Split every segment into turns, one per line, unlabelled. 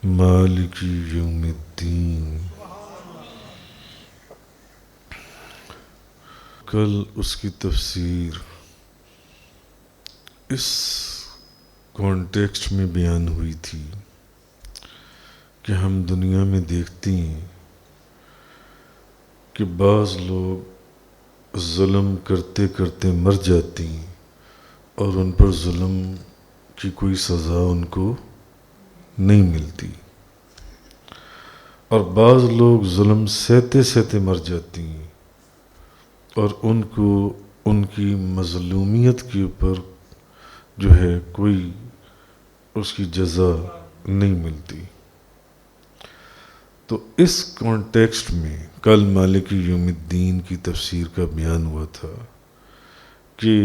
مالک یوم الدین. کل اس کی تفسیر اس کانٹیکسٹ میں بیان ہوئی تھی کہ ہم دنیا میں دیکھتے ہیں کہ بعض لوگ ظلم کرتے کرتے مر جاتے ہیں اور ان پر ظلم کی کوئی سزا ان کو نہیں ملتی، اور بعض لوگ ظلم سہتے سہتے مر جاتی ہیں اور ان کو ان کی مظلومیت کے اوپر جو ہے کوئی اس کی جزا نہیں ملتی. تو اس کانٹیکسٹ میں کل مالک یوم الدین کی تفسیر کا بیان ہوا تھا کہ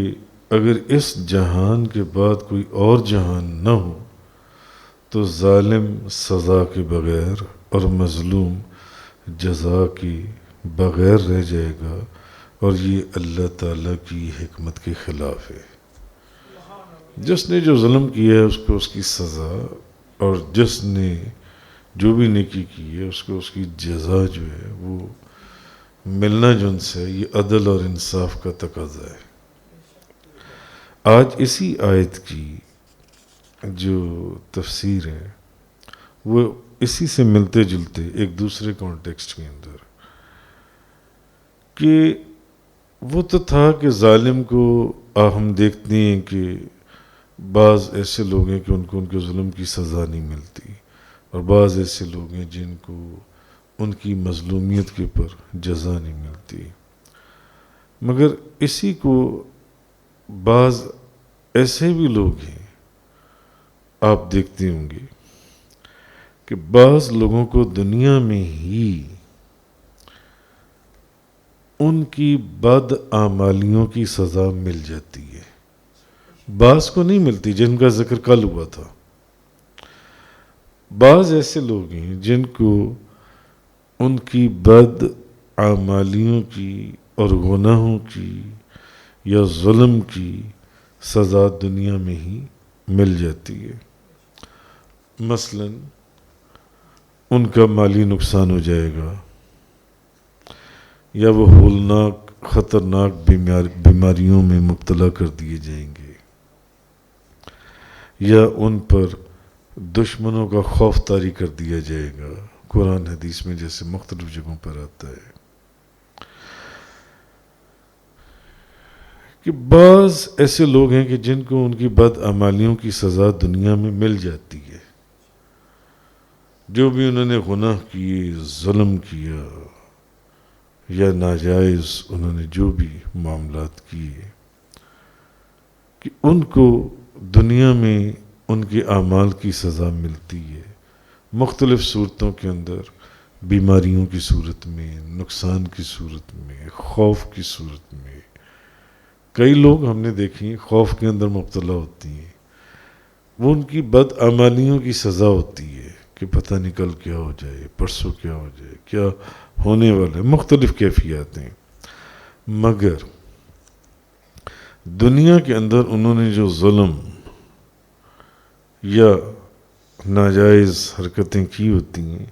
اگر اس جہان کے بعد کوئی اور جہان نہ ہو تو ظالم سزا کے بغیر اور مظلوم جزا کے بغیر رہ جائے گا، اور یہ اللہ تعالیٰ کی حکمت کے خلاف ہے. جس نے جو ظلم کیا ہے اس کو اس کی سزا، اور جس نے جو بھی نیکی کی ہے اس کو اس کی جزا جو ہے وہ ملنا جو ان سے، یہ عدل اور انصاف کا تقاضا ہے. آج اسی آیت کی جو تفسیر ہے وہ اسی سے ملتے جلتے ایک دوسرے کانٹیکسٹ کے اندر، کہ وہ تو تھا کہ ظالم کو ہم دیکھتے ہیں کہ بعض ایسے لوگ ہیں کہ ان کو ان کے ظلم کی سزا نہیں ملتی، اور بعض ایسے لوگ ہیں جن کو ان کی مظلومیت کے اوپر جزا نہیں ملتی. مگر اسی کو بعض ایسے بھی لوگ ہیں آپ دیکھتے ہوں گے کہ بعض لوگوں کو دنیا میں ہی ان کی بد اعمالیوں کی سزا مل جاتی ہے، بعض کو نہیں ملتی، جن کا ذکر کل ہوا تھا. بعض ایسے لوگ ہیں جن کو ان کی بد اعمالیوں کی اور گناہوں کی یا ظلم کی سزا دنیا میں ہی مل جاتی ہے. مثلا ان کا مالی نقصان ہو جائے گا، یا وہ ہولناک خطرناک بیماریوں میں مبتلا کر دیے جائیں گے، یا ان پر دشمنوں کا خوف طاری کر دیا جائے گا. قرآن حدیث میں جیسے مختلف جگہوں پر آتا ہے کہ بعض ایسے لوگ ہیں کہ جن کو ان کی بد اعمالیوں کی سزا دنیا میں مل جاتی ہے، جو بھی انہوں نے گناہ کیے، ظلم کیا یا ناجائز انہوں نے جو بھی معاملات کیے، کہ ان کو دنیا میں ان کے اعمال کی سزا ملتی ہے مختلف صورتوں کے اندر، بیماریوں کی صورت میں، نقصان کی صورت میں، خوف کی صورت میں. کئی لوگ ہم نے دیکھی خوف کے اندر مبتلا ہوتی ہیں، وہ ان کی بد اعمالیوں کی سزا ہوتی ہے کہ پتہ نہیں کل کیا ہو جائے، پرسوں کیا ہو جائے، کیا ہونے والا ہے، مختلف کیفیات ہیں. مگر دنیا کے اندر انہوں نے جو ظلم یا ناجائز حرکتیں کی ہوتی ہیں،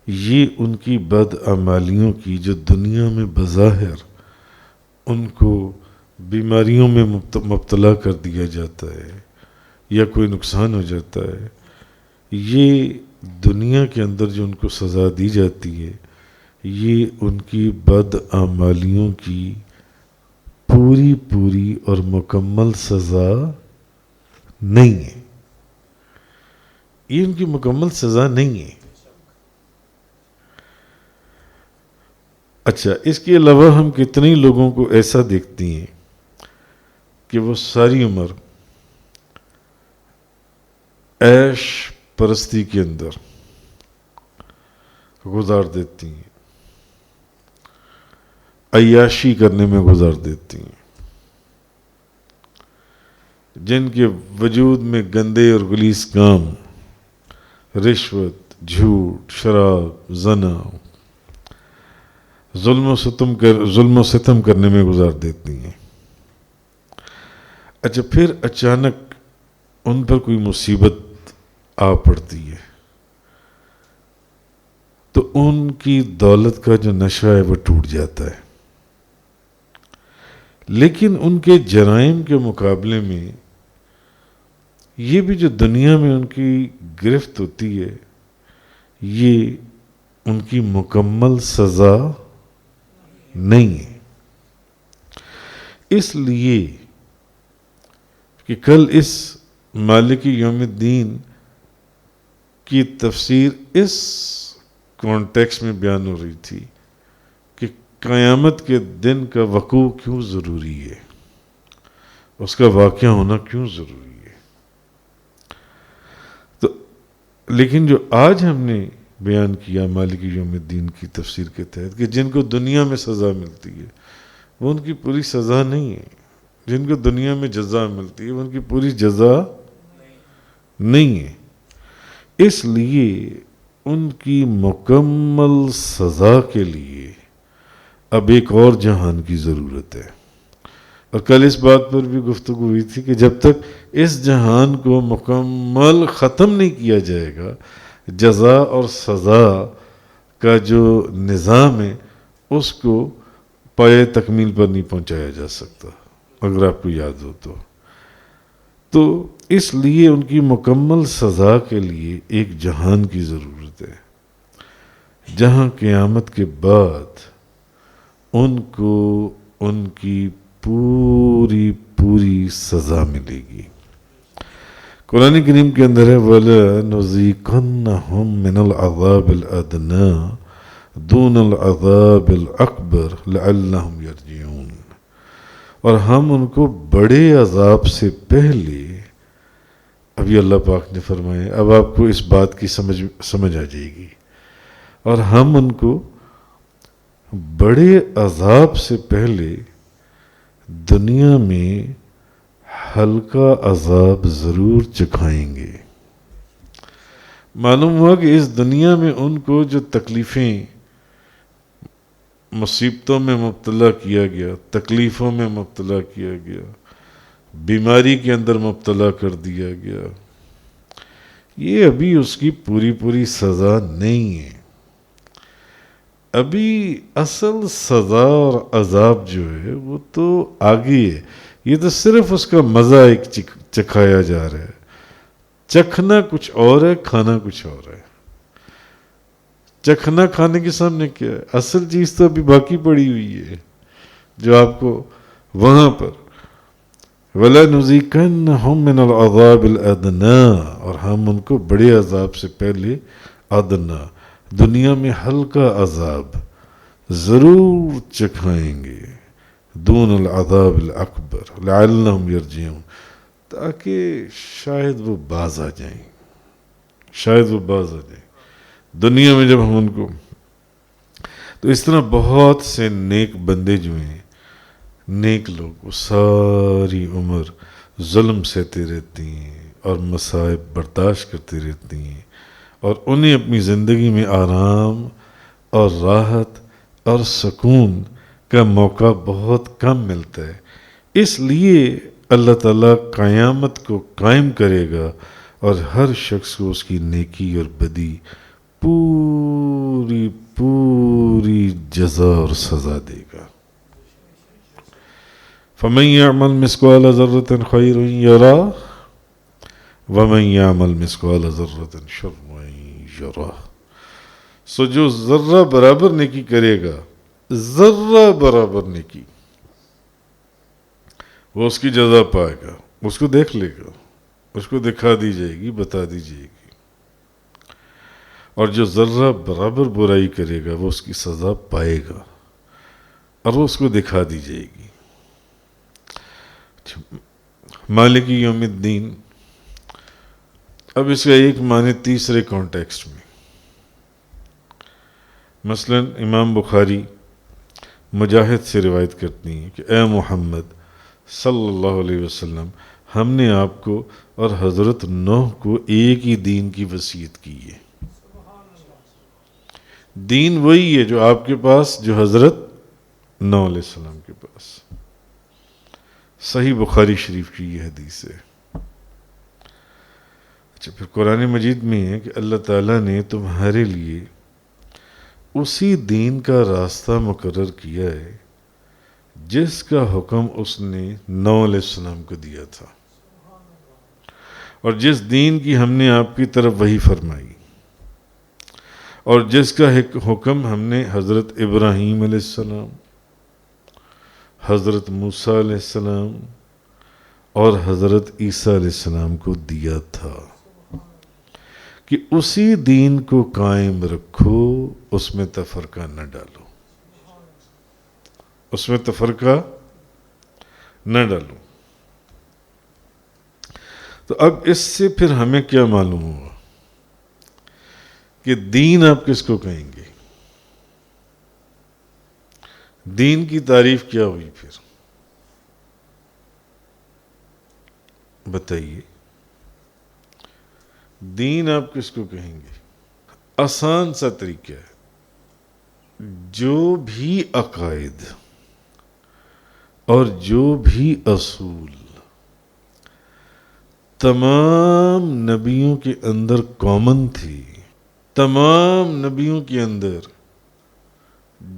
یہ ان کی بد اعمالیوں کی جو دنیا میں بظاہر ان کو بیماریوں میں مبتلا کر دیا جاتا ہے یا کوئی نقصان ہو جاتا ہے، یہ دنیا کے اندر جو ان کو سزا دی جاتی ہے یہ ان کی بد اعمالیوں کی پوری پوری اور مکمل سزا نہیں ہے. یہ ان کی مکمل سزا نہیں ہے. اچھا، اس کے علاوہ ہم کتنے لوگوں کو ایسا دیکھتے ہیں کہ وہ ساری عمر عیش پرستی کے اندر گزار دیتی ہیں، عیاشی کرنے میں گزار دیتی ہیں، جن کے وجود میں گندے اور غلیظ کام، رشوت، جھوٹ، شراب، زنا، ظلم و ستم کرنے میں گزار دیتی ہیں. اچھا، پھر اچانک ان پر کوئی مصیبت آ پڑتی ہے تو ان کی دولت کا جو نشہ ہے وہ ٹوٹ جاتا ہے. لیکن ان کے جرائم کے مقابلے میں یہ بھی جو دنیا میں ان کی گرفت ہوتی ہے یہ ان کی مکمل سزا نہیں ہے. اس لیے کہ کل اس مالک یوم الدین کی تفسیر اس کانٹیکس میں بیان ہو رہی تھی کہ قیامت کے دن کا وقوع کیوں ضروری ہے, اس کا واقعہ ہونا کیوں ضروری ہے. تو لیکن جو آج ہم نے بیان کیا مالک یوم الدین کی تفسیر کے تحت کہ جن کو دنیا میں سزا ملتی ہے وہ ان کی پوری سزا نہیں ہے, جن کو دنیا میں جزا ملتی ہے وہ ان کی پوری جزا نہیں ہے. اس لیے ان کی مکمل سزا کے لیے اب ایک اور جہان کی ضرورت ہے. اور کل اس بات پر بھی گفتگو ہوئی تھی کہ جب تک اس جہان کو مکمل ختم نہیں کیا جائے گا جزا اور سزا کا جو نظام ہے اس کو پائے تکمیل پر نہیں پہنچایا جا سکتا, اگر آپ کو یاد ہو تو اس لیے ان کی مکمل سزا کے لیے ایک جہان کی ضرورت ہے جہاں قیامت کے بعد ان کو ان کی پوری سزا ملے گی. قرآن کریم کے اندر ہے وَلَنُذِيقَنَّهُم مِّنَ الْعَذَابِ الْأَدْنَىٰ دُونَ الْعَذَابِ الْأَكْبَرِ لَعَلَّهُمْ يَرْجِعُونَ, اور ہم ان کو بڑے عذاب سے پہلے, ابھی اللہ پاک نے فرمایا, اب آپ کو اس بات کی سمجھ آ جائے گی, اور ہم ان کو بڑے عذاب سے پہلے دنیا میں ہلکا عذاب ضرور چکھائیں گے. معلوم ہوا کہ اس دنیا میں ان کو جو تکلیفیں مصیبتوں میں مبتلا کیا گیا, تکلیفوں میں مبتلا کیا گیا, بیماری کے اندر مبتلا کر دیا گیا, یہ ابھی اس کی پوری سزا نہیں ہے. ابھی اصل سزا اور عذاب جو ہے وہ تو آگے ہے, یہ تو صرف اس کا مزہ ایک چکھایا جا رہا ہے. چکھنا کچھ اور ہے, کھانا کچھ اور ہے. چکھنا کھانے کے سامنے کیا ہے, اصل چیز تو ابھی باقی پڑی ہوئی ہے جو آپ کو وہاں پر وَلَنُذِيقَنَّهُم مِّنَ الْعَذَابِ الْأَدْنَىٰ, اور ہم ان کو بڑے عذاب سے پہلے ادنا دنیا میں ہلکا عذاب ضرور چکھائیں گے, دون العذاب الاکبر لعلہم یرجعون, تاکہ شاید وہ باز آ جائیں, شاید وہ باز آ جائیں دنیا میں جب ہم ان کو. تو اس طرح بہت سے نیک بندے جو ہیں, نیک لوگ, وہ ساری عمر ظلم سہتے رہتے ہیں اور مصائب برداشت کرتے رہتے ہیں, اور انہیں اپنی زندگی میں آرام اور راحت اور سکون کا موقع بہت کم ملتا ہے. اس لیے اللہ تعالیٰ قیامت کو قائم کرے گا اور ہر شخص کو اس کی نیکی اور بدی پوری جزا اور سزا دے گا. فَمَن يَعْمَلْ مِثْقَالَ ذَرَّةٍ خَيْرًا يَرَهُ وَمَن يَعْمَلْ مِثْقَالَ ذَرَّةٍ شَرًّا يَرَهُ. سو جو ذرہ برابر نیکی کرے گا, ذرہ برابر نیکی, وہ اس کی جزا پائے گا, اس کو دیکھ لے گا, اس کو دکھا دی جائے گی, بتا دی جائے گی. اور جو ذرہ برابر برائی کرے گا وہ اس کی سزا پائے گا اور وہ اس کو دکھا دی جائے گی. مالک یوم الدین, اب اس کا ایک معنی تیسرے کانٹیکسٹ میں, مثلا امام بخاری مجاہد سے روایت کرتی ہیں کہ اے محمد صلی اللہ علیہ وسلم, ہم نے آپ کو اور حضرت نوح کو ایک ہی دین کی وصیت کی ہے. دین وہی ہے جو آپ کے پاس, جو حضرت نوح علیہ السلام کے پاس. صحیح بخاری شریف کی یہ حدیث ہے. اچھا, پھر قرآن مجید میں ہے کہ اللہ تعالیٰ نے تمہارے لیے اسی دین کا راستہ مقرر کیا ہے جس کا حکم اس نے نوح علیہ السلام کو دیا تھا، اور جس دین کی ہم نے آپ کی طرف وحی فرمائی، اور جس کا حکم ہم نے حضرت ابراہیم علیہ السلام، حضرت موسیٰ علیہ السلام اور حضرت عیسیٰ علیہ السلام کو دیا تھا کہ اسی دین کو قائم رکھو، اس میں تفرقہ نہ ڈالو، اس میں تفرقہ نہ ڈالو۔ تو اب اس سے پھر ہمیں کیا معلوم ہوا کہ دین آپ کس کو کہیں گے؟ دین کی تعریف کیا ہوئی پھر؟ بتائیے، دین آپ کس کو کہیں گے؟ آسان سا طریقہ ہے، جو بھی عقائد اور جو بھی اصول تمام نبیوں کے اندر کامن تھی، تمام نبیوں کے اندر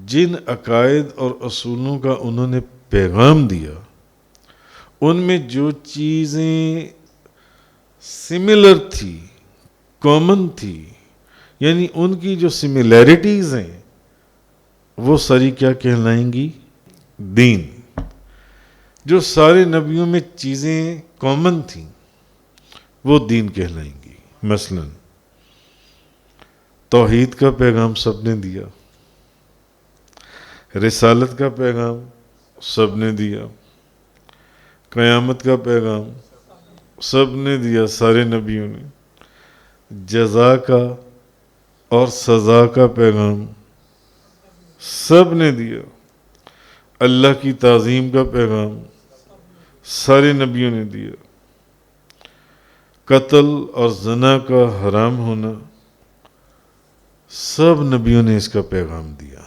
جن عقائد اور اصولوں کا انہوں نے پیغام دیا، ان میں جو چیزیں سملر تھی، کامن تھی، یعنی ان کی جو سملیرٹیز ہیں، وہ ساری کیا کہلائیں گی؟ دین۔ جو سارے نبیوں میں چیزیں کامن تھیں وہ دین کہلائیں گی۔ مثلا توحید کا پیغام سب نے دیا، رسالت کا پیغام سب نے دیا، قیامت کا پیغام سب نے دیا، سارے نبیوں نے، جزا کا اور سزا کا پیغام سب نے دیا، اللہ کی تعظیم کا پیغام سارے نبیوں نے دیا، قتل اور زنا کا حرام ہونا سب نبیوں نے اس کا پیغام دیا۔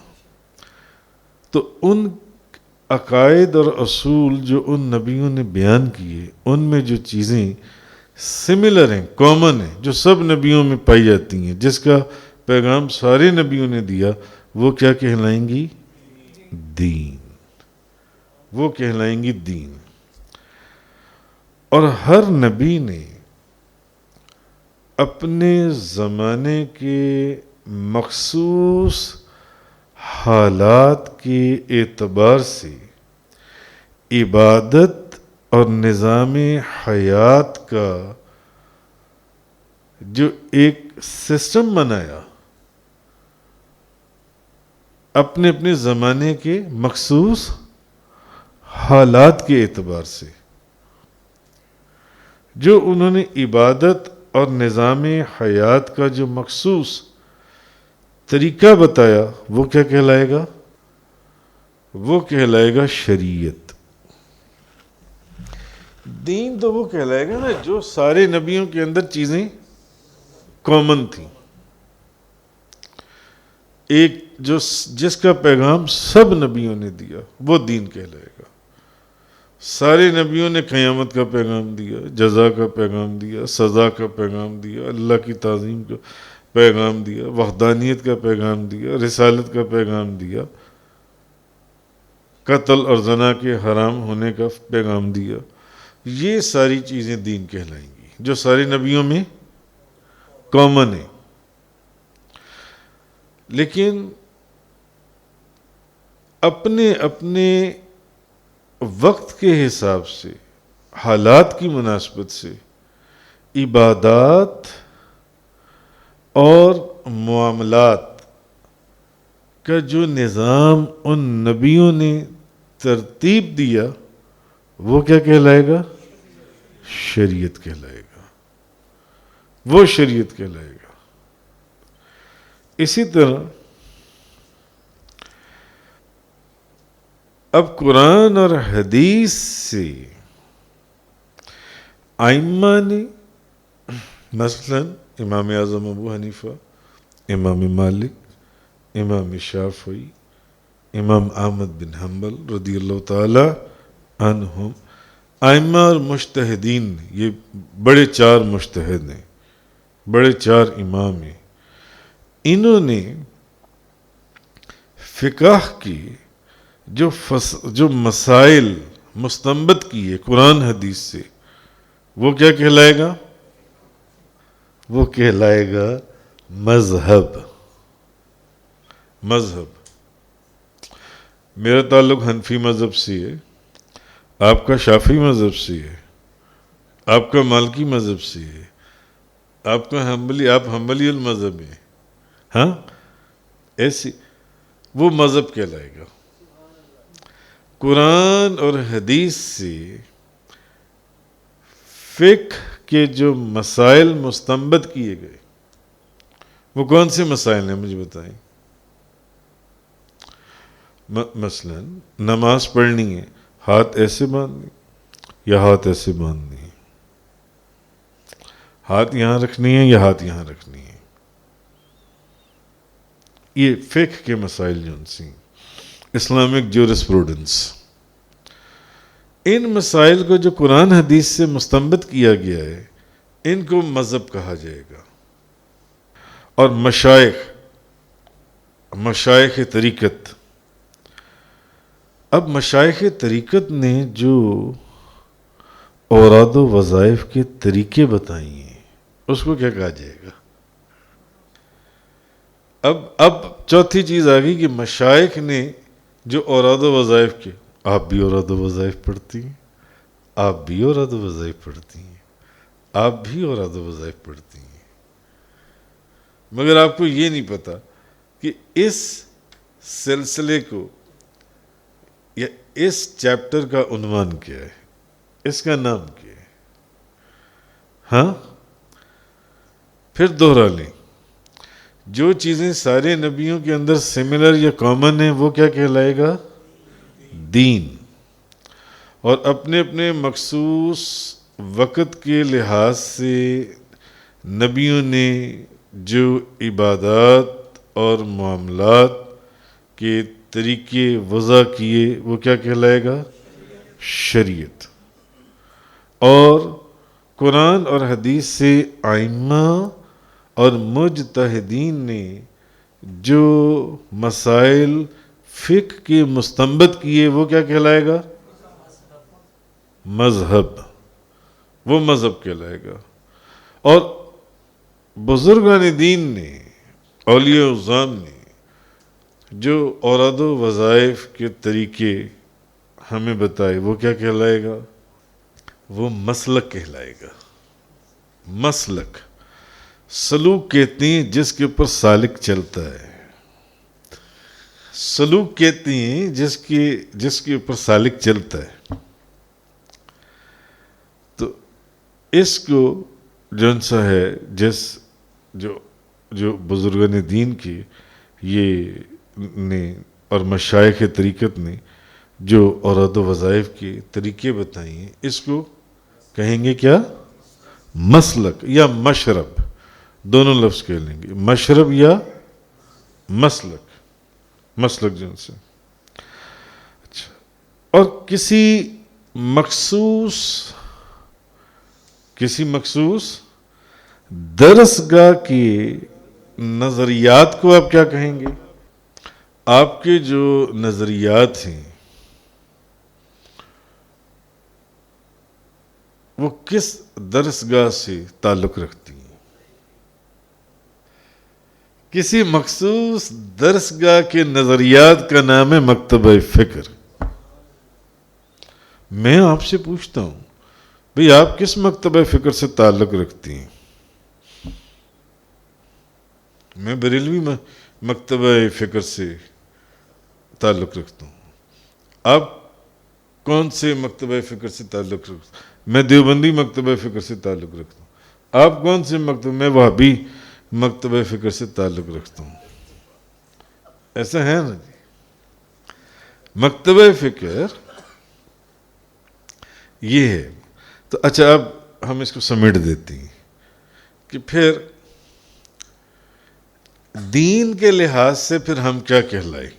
تو ان عقائد اور اصول جو ان نبیوں نے بیان کیے، ان میں جو چیزیں سملر ہیں، کامن ہیں، جو سب نبیوں میں پائی جاتی ہیں، جس کا پیغام سارے نبیوں نے دیا، وہ کیا کہلائیں گی؟ دین۔ وہ کہلائیں گی دین۔ اور ہر نبی نے اپنے زمانے کے مخصوص حالات کے اعتبار سے عبادت اور نظام حیات کا جو ایک سسٹم بنایا، اپنے اپنے زمانے کے مخصوص حالات کے اعتبار سے جو انہوں نے عبادت اور نظام حیات کا جو مخصوص طریقہ بتایا، وہ کیا کہلائے گا؟ وہ کہلائے گا شریعت۔ دین تو وہ کہلائے گا نا جو سارے نبیوں کے اندر چیزیں کامن تھیں، ایک جس کا پیغام سب نبیوں نے دیا، وہ دین کہلائے گا۔ سارے نبیوں نے قیامت کا پیغام دیا، جزا کا پیغام دیا، سزا کا پیغام دیا، اللہ کی تعظیم کا پیغام دیا، وحدانیت کا پیغام دیا، رسالت کا پیغام دیا، قتل اور زنا کے حرام ہونے کا پیغام دیا۔ یہ ساری چیزیں دین کہلائیں گی جو سارے نبیوں میں کامن ہیں۔ لیکن اپنے اپنے وقت کے حساب سے، حالات کی مناسبت سے، عبادات اور معاملات کا جو نظام ان نبیوں نے ترتیب دیا، وہ کیا کہلائے گا؟ شریعت کہلائے گا۔ وہ شریعت کہلائے گا۔ اسی طرح اب قرآن اور حدیث سے ائمہ نے، مثلا امام اعظم ابو حنیفہ، امام مالک، امام شافعی، امام احمد بن حنبل رضی اللہ تعالی عنہم، ائمہ اور مجتہدین، یہ بڑے چار مجتہد ہیں، بڑے چار امام ہیں، انہوں نے فقہ کی جو مسائل مستنبت کیے قرآن حدیث سے، وہ کیا کہلائے گا؟ وہ کہلائے گا مذہب. مذہب. میرا تعلق حنفی مذہب سے ہے، آپ کا شافعی مذہب سے ہے، آپ کا مالکی مذہب سے ہے، آپ کا آپ حنبلی المذہب ہیں. ہاں ایسی وہ مذہب کہلائے گا. قرآن اور حدیث سے فقہ کے جو مسائل مستنبت کیے گئے، وہ کون سے مسائل ہیں مجھے بتائیں. مثلا نماز پڑھنی ہے، ہاتھ ایسے باندھنے یا ہاتھ ایسے باندھنے ہیں، ہاتھ یہاں رکھنی ہے یا ہاتھ یہاں رکھنی ہے. یہ فقہ کے مسائل جو ان سے اسلامک جورسپروڈنس، ان مسائل کو جو قرآن حدیث سے مستنبت کیا گیا ہے، ان کو مذہب کہا جائے گا. اور مشائخ طریقت، اب مشائخ طریقت نے جو اوراد و وظائف کے طریقے بتائی ہیں، اس کو کیا کہا جائے گا؟ اب چوتھی چیز آ گئی کہ مشائخ نے جو اوراد و وظائف کے، آپ بھی اوراد و وظائف پڑھتی ہیں، آپ بھی اوراد و وظائف پڑھتی ہیں، آپ بھی اوراد و وظائف پڑھتی ہیں، مگر آپ کو یہ نہیں پتا کہ اس سلسلے کو یا اس چیپٹر کا عنوان کیا ہے، اس کا نام کیا ہے. ہاں پھر دوہرا لیں، جو چیزیں سارے نبیوں کے اندر سملر یا کامن ہیں، وہ کیا کہلائے گا؟ دین. اور اپنے اپنے مخصوص وقت کے لحاظ سے نبیوں نے جو عبادات اور معاملات کے طریقے وضع کیے، وہ کیا کہلائے گا؟ شریعت. اور قرآن اور حدیث سے ائمہ اور مجتہدین نے جو مسائل فقہ کے مستنبت کیے، وہ کیا کہلائے گا؟ مذہب. وہ مذہب کہلائے گا. اور بزرگان دین نے، اولیاء اعظام نے جو اوراد و وظائف کے طریقے ہمیں بتائے، وہ کیا کہلائے گا؟ وہ مسلک کہلائے گا. مسلک. سلوک کہتے ہیں جس کے اوپر سالک چلتا ہے. سلوک کہتے ہیں جس کے اوپر سالک چلتا ہے. تو اس کو جون سا ہے جو بزرگان دین کی یہ نے اور مشائخ طریقت نے جو اوراد و وظائف کے طریقے بتائے ہیں، اس کو کہیں گے کیا؟ مسلک یا مشرب. دونوں لفظ کہہ لیں گے، مشرب یا مسلک. مسلک جن سے. اچھا. اور کسی مخصوص درسگاہ کے نظریات کو آپ کیا کہیں گے؟ آپ کے جو نظریات ہیں وہ کس درسگاہ سے تعلق رکھتی ہیں؟ کسی مخصوص درسگاہ کے نظریات کا نام ہے مکتبہ فکر. میں آپ سے پوچھتا ہوں، بھئی آپ کس مکتبہ فکر سے تعلق رکھتی ہیں؟ میں بریلوی مکتبہ فکر سے تعلق رکھتا ہوں. آپ کون سے مکتبہ فکر سے تعلق رکھتے ہیں؟ میں دیوبندی مکتبہ فکر سے تعلق رکھتا ہوں. آپ کون سے مکتبہ؟ میں وہابی مکتبہ فکر سے تعلق رکھتا ہوں. ایسا ہے نا جی. مکتبہ فکر یہ ہے. تو اچھا اب ہم اس کو سمیٹ دیتے ہیں کہ پھر دین کے لحاظ سے پھر ہم کیا کہلائے.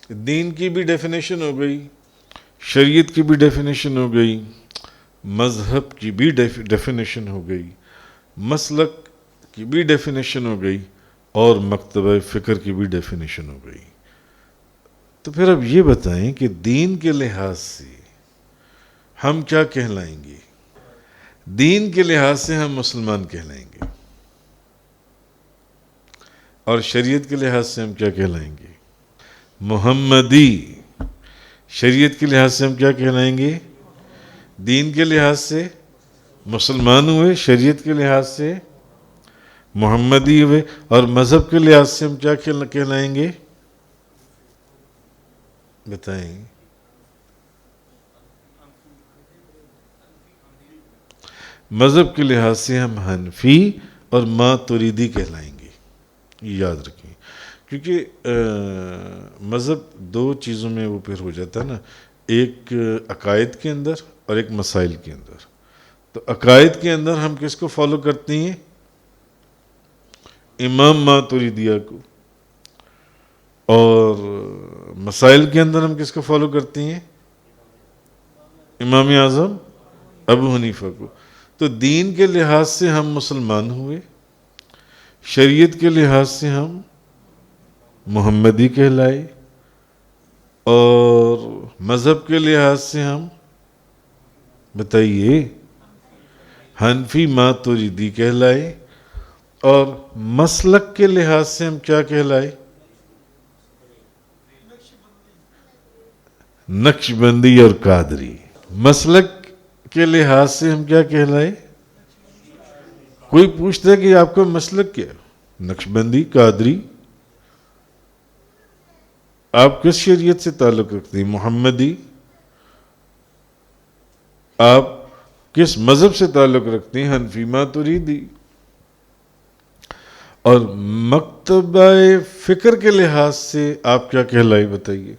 دین کی بھی ڈیفینیشن ہو گئی، شریعت کی بھی ڈیفینیشن ہو گئی، مذہب کی بھی ڈیفینیشن ہو گئی، مسلک کی بھی ڈیفینیشن ہو گئی، اور مکتبہ فکر کی بھی ڈیفینیشن ہو گئی. تو پھر اب یہ بتائیں کہ دین کے لحاظ سے ہم کیا کہلائیں گے؟ دین کے لحاظ سے ہم مسلمان کہلائیں گے، اور شریعت کے لحاظ سے ہم کیا کہلائیں گے؟ محمدی. شریعت کے لحاظ سے ہم کیا کہلائیں گے؟ دین کے لحاظ سے مسلمان ہوئے، شریعت کے لحاظ سے محمدی ہوئے، اور مذہب کے لحاظ سے ہم کیا کہلائیں گے؟ بتائیں. مذہب کے لحاظ سے ہم حنفی اور ماتریدی کہلائیں گے. یہ یاد رکھیں، کیونکہ مذہب دو چیزوں میں وہ پھر ہو جاتا ہے نا، ایک عقائد کے اندر اور ایک مسائل کے اندر. تو عقائد کے اندر ہم کس کو فالو کرتے ہیں؟ امام ماتریدیہ کو. اور مسائل کے اندر ہم کس کو فالو کرتے ہیں؟ امام اعظم ابو حنیفہ کو. تو دین کے لحاظ سے ہم مسلمان ہوئے، شریعت کے لحاظ سے ہم محمدی کہلائے، اور مذہب کے لحاظ سے ہم بتائیے حنفی ماتریدی کہلائے، اور مسلک کے لحاظ سے ہم کیا کہلائے؟ نقشبندی اور قادری. مسلک کے لحاظ سے ہم کیا کہلائے؟ کوئی پوچھتا ہے کہ آپ کا مسلک کیا؟ نقشبندی، قادری. آپ کس شریعت سے تعلق رکھتے ہیں؟ محمدی. آپ کس مذہب سے تعلق رکھتے ہیں؟ حنفی ماتریدی. اور مکتبہ فکر کے لحاظ سے آپ کیا کہلائے بتائیے؟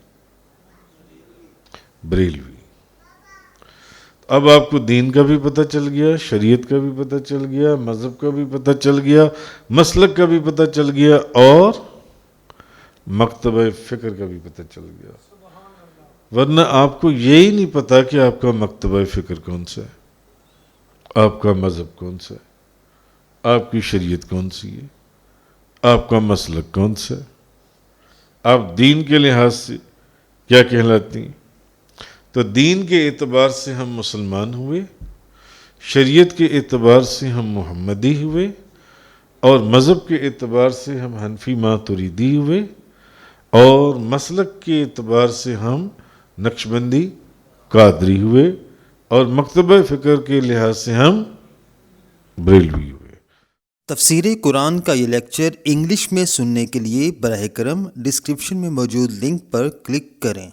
بریلوی. اب آپ کو دین کا بھی پتہ چل گیا، شریعت کا بھی پتہ چل گیا، مذہب کا بھی پتہ چل گیا، مسلک کا بھی پتہ چل گیا، اور مکتبہ فکر کا بھی پتہ چل گیا. ورنہ آپ کو یہی نہیں پتا کہ آپ کا مکتبہ فکر کون سا ہے، آپ کا مذہب کون سا ہے، آپ کی شریعت کون سی ہے، آپ کا مسلک کون سا ہے، آپ دین کے لحاظ سے کیا کہلاتی ہیں. تو دین کے اعتبار سے ہم مسلمان ہوئے، شریعت کے اعتبار سے ہم محمدی ہوئے، اور مذہب کے اعتبار سے ہم حنفی ماتریدی ہوئے، اور مسلک کے اعتبار سے ہم نقشبندی قادری ہوئے، اور مکتبہ فکر کے لحاظ سے ہم بریلوی ہوئے.
تفسیر قرآن کا یہ لیکچر انگلش میں سننے کے لیے براہ کرم ڈسکرپشن میں موجود لنک پر کلک کریں.